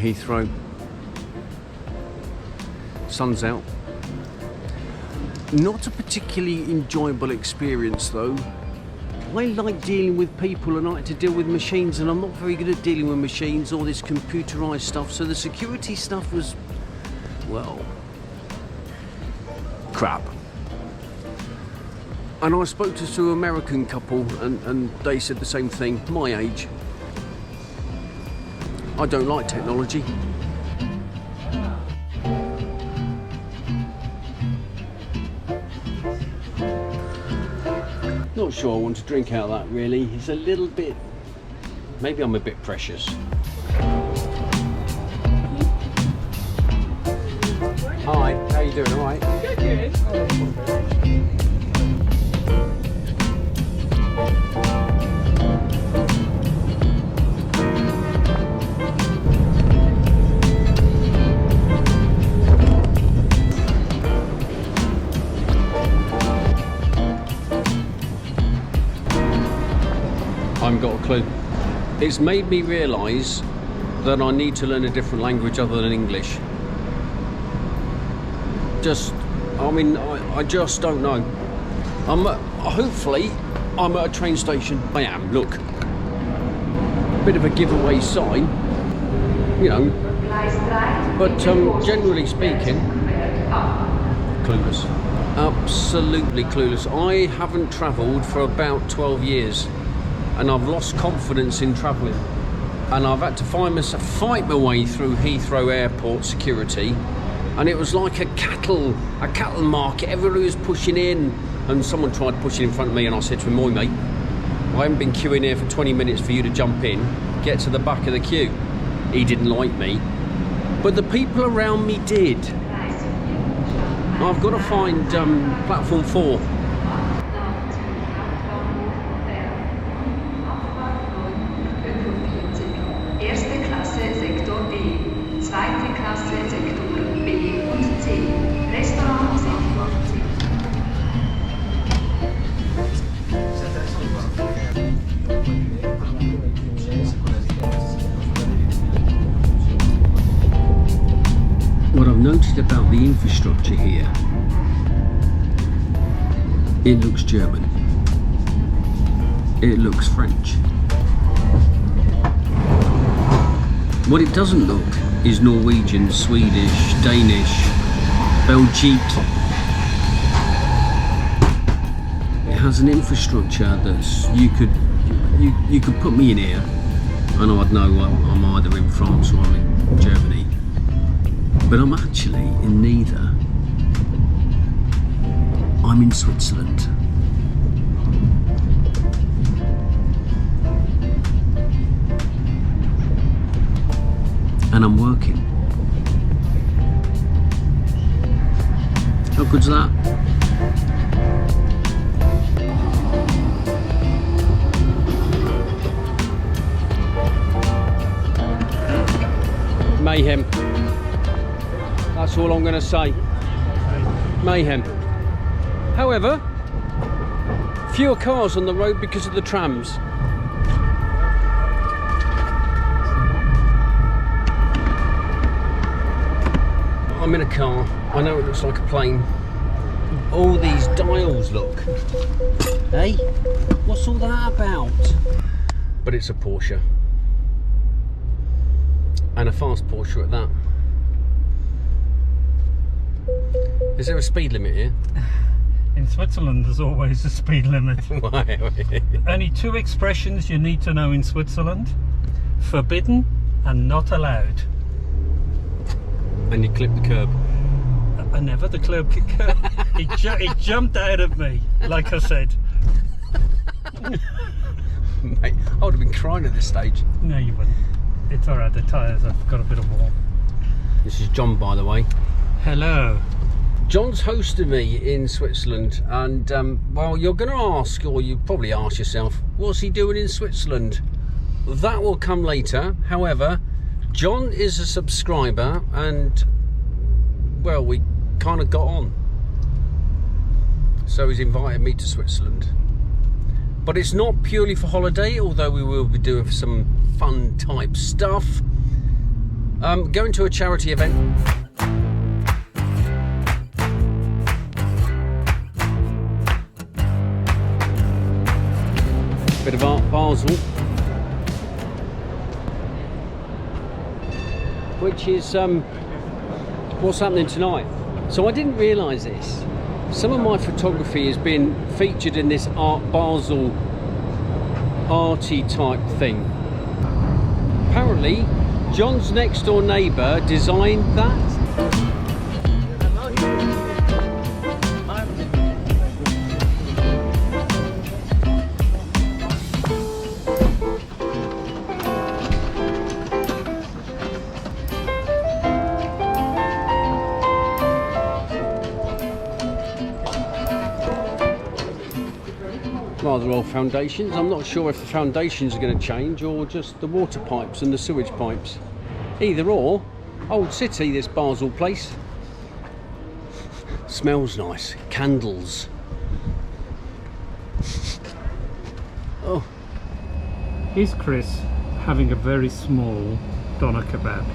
Heathrow. Sun's out. Not a particularly enjoyable experience though. I like dealing with people and I like to deal with machines, and I'm not very good at dealing with machines, all this computerized stuff, so the security stuff was, well, crap. And I spoke to an American couple and they said the same thing, my age. I don't like technology. Not sure I want to drink out of that really. It's a little bit, maybe I'm a bit precious. Hi, how you doing? All right? Good. I haven't got a clue. It's made me realise that I need to learn a different language other than English. I just don't know. Hopefully, I'm at a train station. I am, look. Bit of a giveaway sign, you know. But generally speaking, clueless. Absolutely clueless. I haven't travelled for about 12 years. And I've lost confidence in travelling, and I've had to fight my way through Heathrow Airport security, and it was like a cattle market. Everybody was pushing in, and someone tried pushing in front of me, and I said to him, "Oi mate, I haven't been queuing here for 20 minutes for you to jump in. Get to the back of the queue." He didn't like me, but the people around me did. I've got to find platform 4. What I've noticed about the infrastructure here, it looks German, it looks French. What it doesn't look is Norwegian, Swedish, Danish, Belgique. It has an infrastructure that's you could put me in here and I'd know I'm either in France or I'm in Germany. But I'm actually in neither. I'm in Switzerland. And I'm working. How good's that? Mayhem. That's all I'm going to say. Mayhem. However, fewer cars on the road because of the trams. I'm in a car. I know it looks like a plane. All these dials, look. Hey, what's all that about? But it's a Porsche. And a fast Porsche at that. Is there a speed limit here? In Switzerland there's always a speed limit. Why? Only 2 expressions you need to know in Switzerland: forbidden and not allowed. And you clip the curb. I never the curb. He jumped out of me, like I said. Mate, I would have been crying at this stage. No, you wouldn't. It's alright, the tyres have got a bit of warm. This is John, by the way. Hello. John's hosted me in Switzerland, and well, you're going to ask, or you probably ask yourself, what's he doing in Switzerland? That will come later. However, John is a subscriber, and well, we kind of got on, so he's invited me to Switzerland. But it's not purely for holiday, although we will be doing some fun type stuff. Going to a charity event. Bit of Art Basel, which is what's happening tonight. So I didn't realise this. Some of my photography has been featured in this Art Basel arty type thing. Apparently, John's next door neighbour designed that. Rather old foundations. I'm not sure if the foundations are going to change or just the water pipes and the sewage pipes. Either or. Old city, this Basel place. Smells nice. Candles. Oh. Is Chris having a very small doner kebab?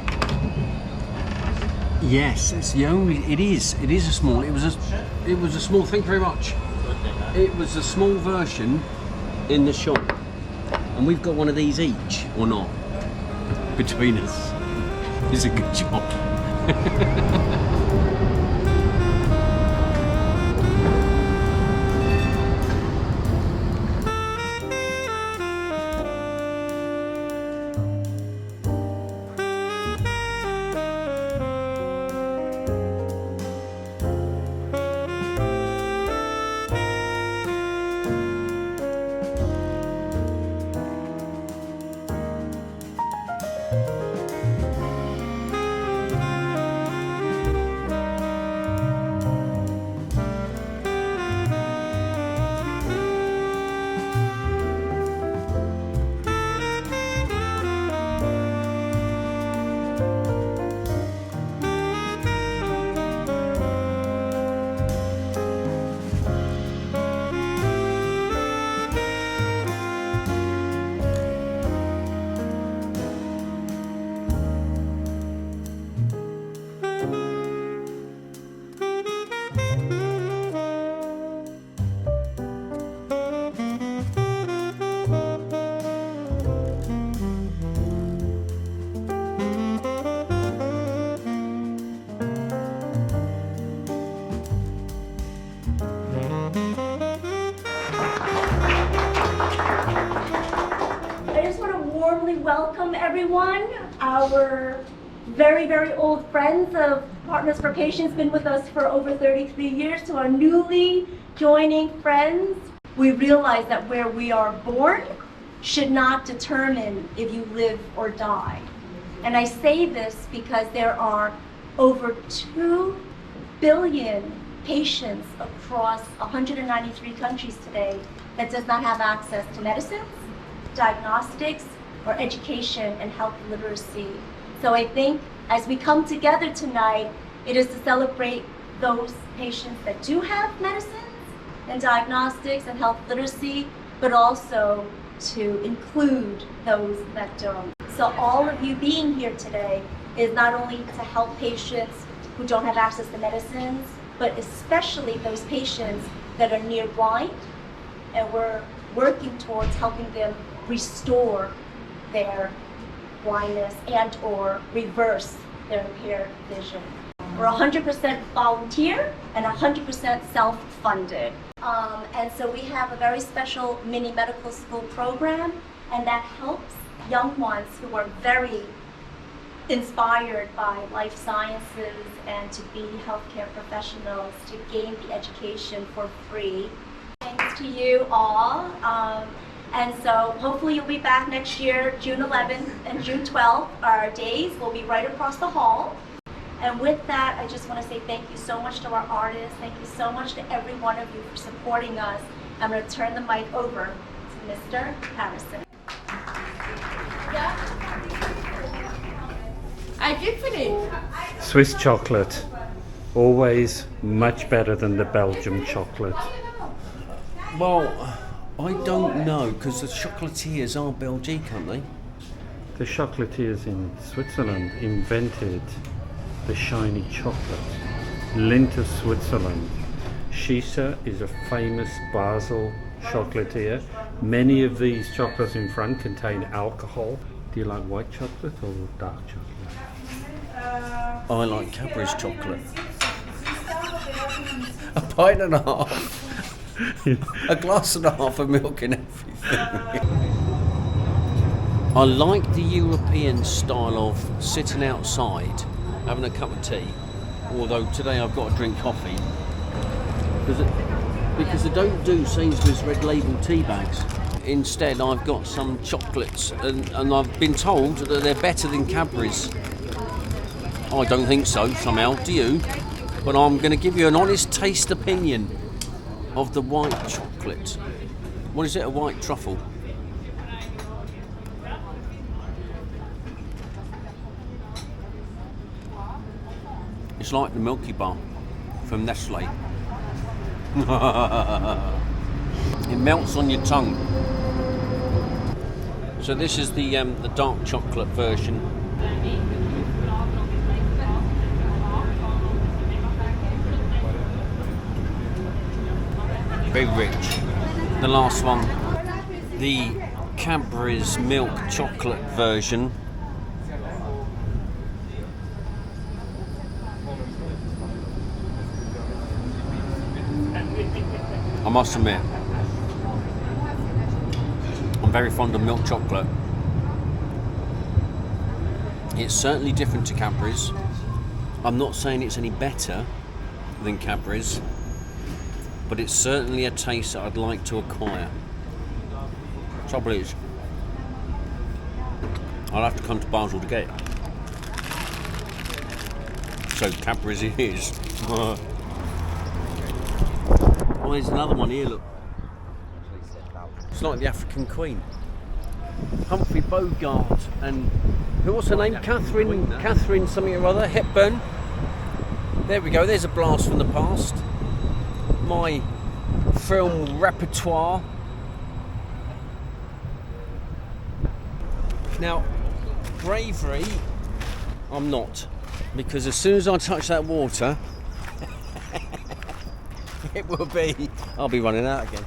Yes, it's the only. It is a small. It was a small. Thank you very much. It was a small version in the shop, and we've got one of these each, or not, between us. It's a good job. Welcome everyone, our very old friends of Partners for Patients, been with us for over 33 years. To our newly joining friends, we realize that where we are born should not determine if you live or die. And I say this because there are over 2 billion patients across 193 countries today that does not have access to medicines, diagnostics, or education and health literacy. So I think as we come together tonight, it is to celebrate those patients that do have medicines and diagnostics and health literacy, but also to include those that don't. So all of you being here today is not only to help patients who don't have access to medicines, but especially those patients that are near blind, and we're working towards helping them restore their blindness and or reverse their impaired vision. We're 100% volunteer and 100% self-funded. And so we have a very special mini medical school program, and that helps young ones who are very inspired by life sciences and to be healthcare professionals to gain the education for free. Thanks to you all. And so hopefully you'll be back next year, June 11th and June 12th. Our days will be right across the hall. And with that, I just want to say thank you so much to our artists. Thank you so much to every one of you for supporting us. I'm going to turn the mic over to Mr. Harrison. I did finish. Swiss chocolate, always much better than the Belgium chocolate. Well, I don't know, because the chocolatiers are Belgique, aren't they? The chocolatiers in Switzerland invented the shiny chocolate. Lindt of Switzerland. Schießer is a famous Basel chocolatier. Many of these chocolates in France contain alcohol. Do you like white chocolate or dark chocolate? I like Cadbury's chocolate. A pint and a half. A glass and a half of milk and everything. I like the European style of sitting outside, having a cup of tea. Although today I've got to drink coffee. Because they don't do Sainsbury's red label tea bags. Instead, I've got some chocolates, and I've been told that they're better than Cadbury's. I don't think so, somehow, do you? But I'm going to give you an honest taste opinion of the white chocolate. What is it, a white truffle? It's like the Milky Bar from Nestle. It melts on your tongue. So this is the dark chocolate version. Very rich. The last one, the Cadbury's milk chocolate version. I must admit, I'm very fond of milk chocolate. It's certainly different to Cadbury's. I'm not saying it's any better than Cadbury's, but it's certainly a taste that I'd like to acquire. Trouble is, I'll have to come to Basel to get it. So Cadbury's it is. Oh, there's another one here, look. It's like the African Queen. Humphrey Bogart and what's her name? Catherine something or other, Hepburn. There we go, there's a blast from the past. My film repertoire. Now, bravery, I'm not. Because as soon as I touch that water, I'll be running out again.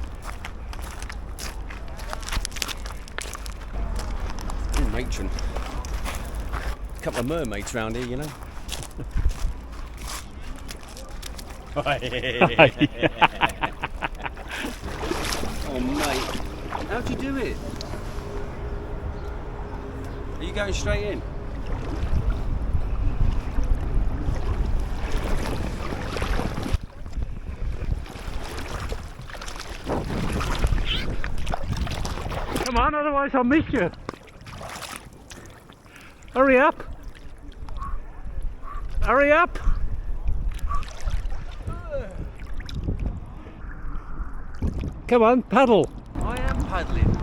Ooh, matron. A couple of mermaids around here, you know. Oh, mate. How'd you do it? Are you going straight in? Come on, otherwise I'll miss you. Hurry up. Hurry up. Come on, paddle. I am paddling.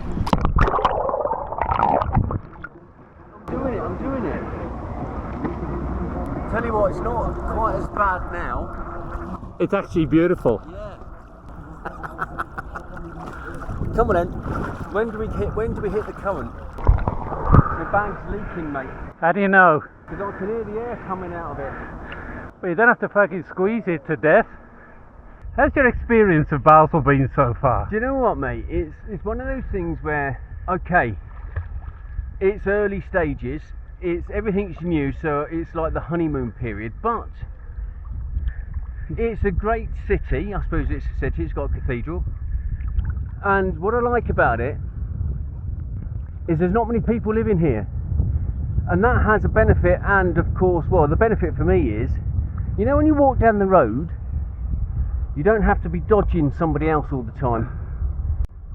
I'm doing it. Tell you what, it's not quite as bad now. It's actually beautiful. Yeah. Come on then. When do we hit the current? The bag's leaking, mate. How do you know? Because I can hear the air coming out of it. Well, you don't have to fucking squeeze it to death. How's your experience of Basel been so far? Do you know what, mate? It's one of those things where, okay, it's early stages, everything's new, so it's like the honeymoon period, but it's a great city. I suppose it's a city, it's got a cathedral, and what I like about it is there's not many people living here, and that has a benefit. And of course, well, the benefit for me is, you know, when you walk down the road, you don't have to be dodging somebody else all the time.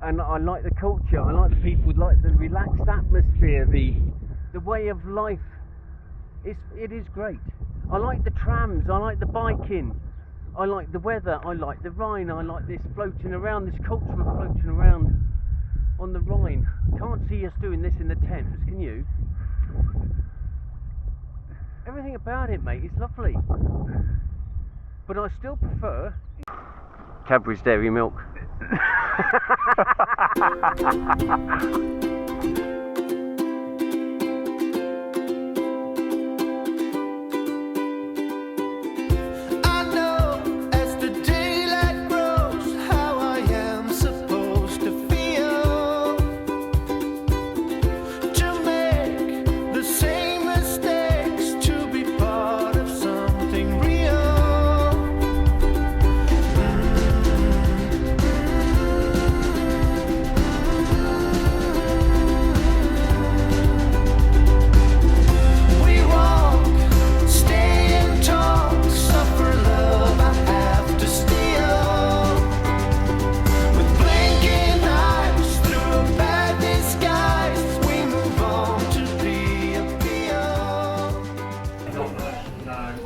And I like the culture, I like the people, like the relaxed atmosphere, the way of life. It is great. I like the trams, I like the biking, I like the weather, I like the Rhine, I like this floating around, this culture of floating around on the Rhine. I can't see us doing this in the Thames, can you? Everything about it, mate, is lovely. But I still prefer Cadbury's Dairy Milk.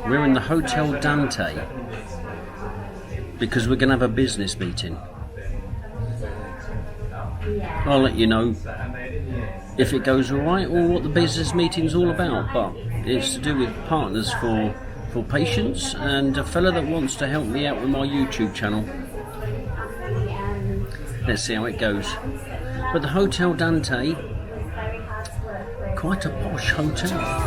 We're in the Hotel Dante because we're going to have a business meeting. I'll let you know if it goes alright or what the business meeting's all about, but it's to do with partners for patients and a fella that wants to help me out with my YouTube channel. Let's see how it goes. But the Hotel Dante, quite a posh hotel.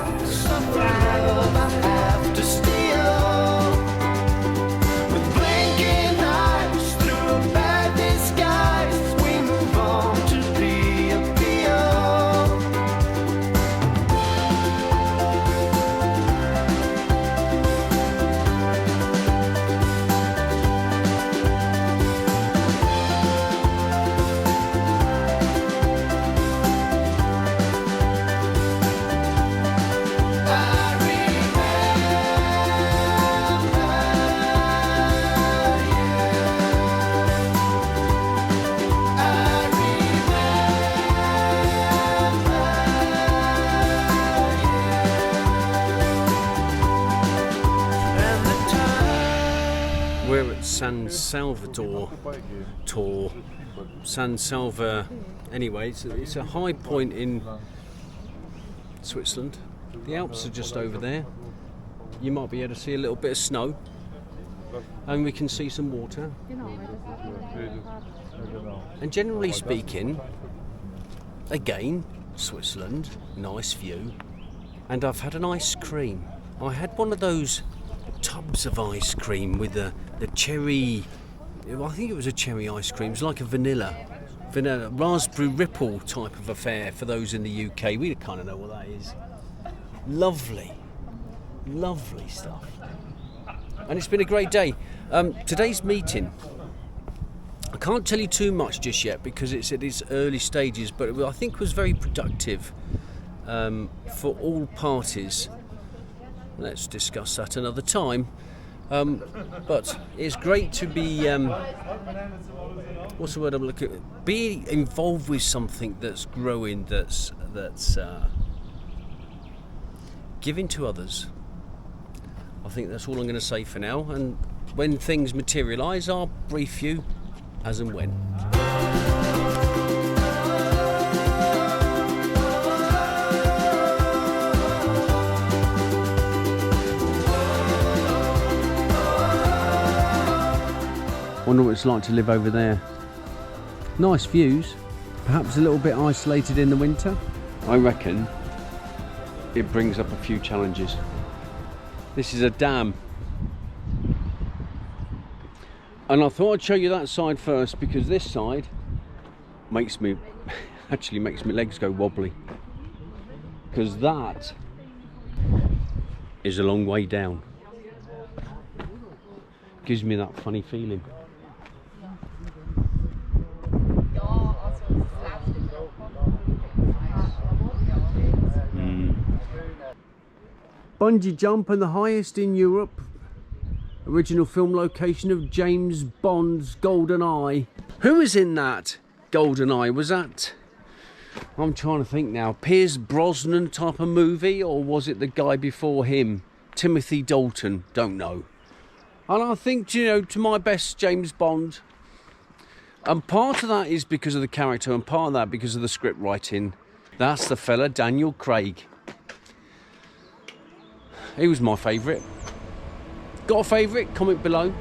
We're at San Salvador tour. San Salva, anyway, it's a high point in Switzerland. The Alps are just over there. You might be able to see a little bit of snow, and we can see some water. And generally speaking, again, Switzerland, nice view. And I've had an ice cream. I had one of those tubs of ice cream with the cherry, I think it was a cherry ice cream. It's like a vanilla raspberry ripple type of affair for those in the UK. We kind of know what that is. Lovely stuff. And it's been a great day. Today's meeting, I can't tell you too much just yet because it's at its early stages, but I think was very productive for all parties. Let's discuss that another time. But it's great to be, what's the word I'm looking at? Be involved with something that's growing, that's giving to others. I think that's all I'm going to say for now. And when things materialise, I'll brief you as and when. Wonder what it's like to live over there. Nice views, perhaps a little bit isolated in the winter. I reckon it brings up a few challenges. This is a dam. And I thought I'd show you that side first because this side makes me legs go wobbly. Because that is a long way down. Gives me that funny feeling. Bungee jump and the highest in Europe. Original film location of James Bond's GoldenEye. Who was in that GoldenEye? Was that, I'm trying to think now, Pierce Brosnan type of movie, or was it the guy before him? Timothy Dalton, don't know. And I think, you know, to my best, James Bond. And part of that is because of the character, and part of that because of the script writing. That's the fella, Daniel Craig. He was my favourite. Got a favourite? Comment below.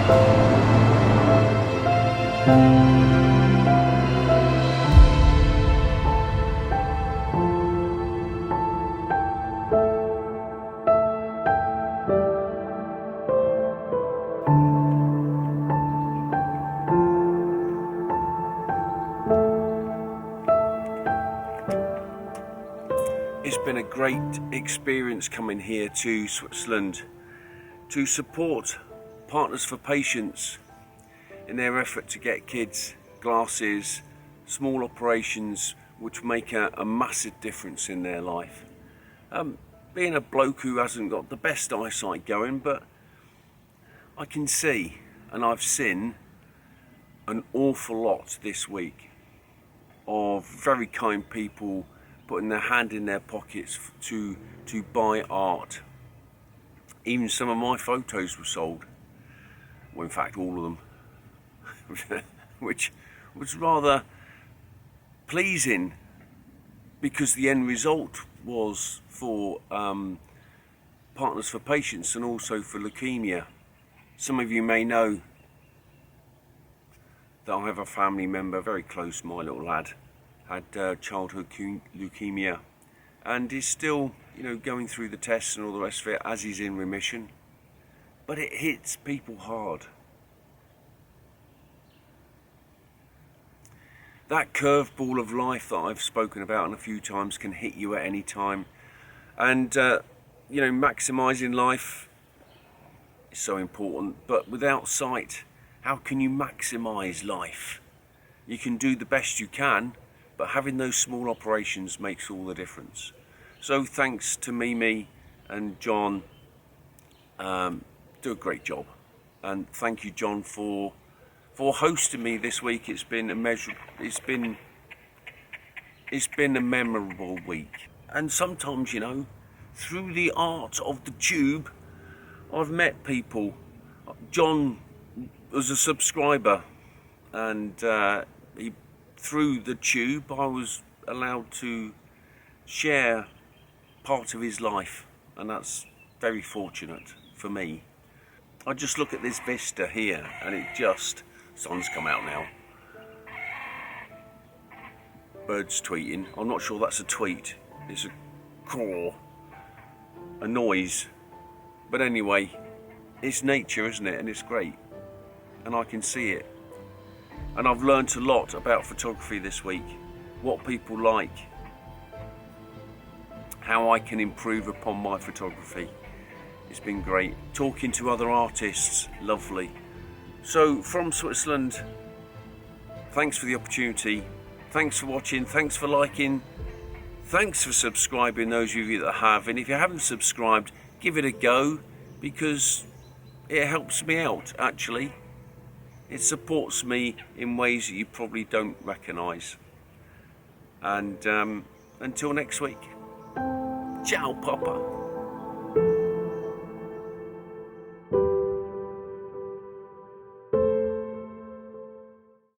It's been a great experience coming here to Switzerland to support Partners for Patients in their effort to get kids glasses, small operations which make a massive difference in their life. Being a bloke who hasn't got the best eyesight going, but I can see, and I've seen an awful lot this week of very kind people putting their hand in their pockets to buy art. Even some of my photos were sold, well, in fact all of them, which was rather pleasing because the end result was for Partners for Patients and also for leukemia. Some of you may know that I have a family member, very close, my little lad, had childhood leukemia and is still, you know, going through the tests and all the rest of it as he's in remission. But it hits people hard. That curveball of life that I've spoken about a few times can hit you at any time. And, you know, maximising life is so important. But without sight, how can you maximise life? You can do the best you can, but having those small operations makes all the difference. So thanks to Mimi and John, do a great job. And thank you, John, for hosting me this week. It's been a memorable week. And sometimes, you know, through the art of the tube, I've met people. John was a subscriber, and through the tube I was allowed to share part of his life, and that's very fortunate for me. I just look at this vista here and it just, sun's come out now, birds tweeting. I'm not sure that's a tweet, it's a caw, a noise, but anyway, it's nature, isn't it? And it's great, and I can see it. And I've learnt a lot about photography this week, what people like, how I can improve upon my photography. It's been great. Talking to other artists, lovely. So from Switzerland, thanks for the opportunity, thanks for watching, thanks for liking, thanks for subscribing, those of you that have, and if you haven't subscribed, give it a go, because it helps me out, actually. It supports me in ways that you probably don't recognise. And until next week, ciao Papa.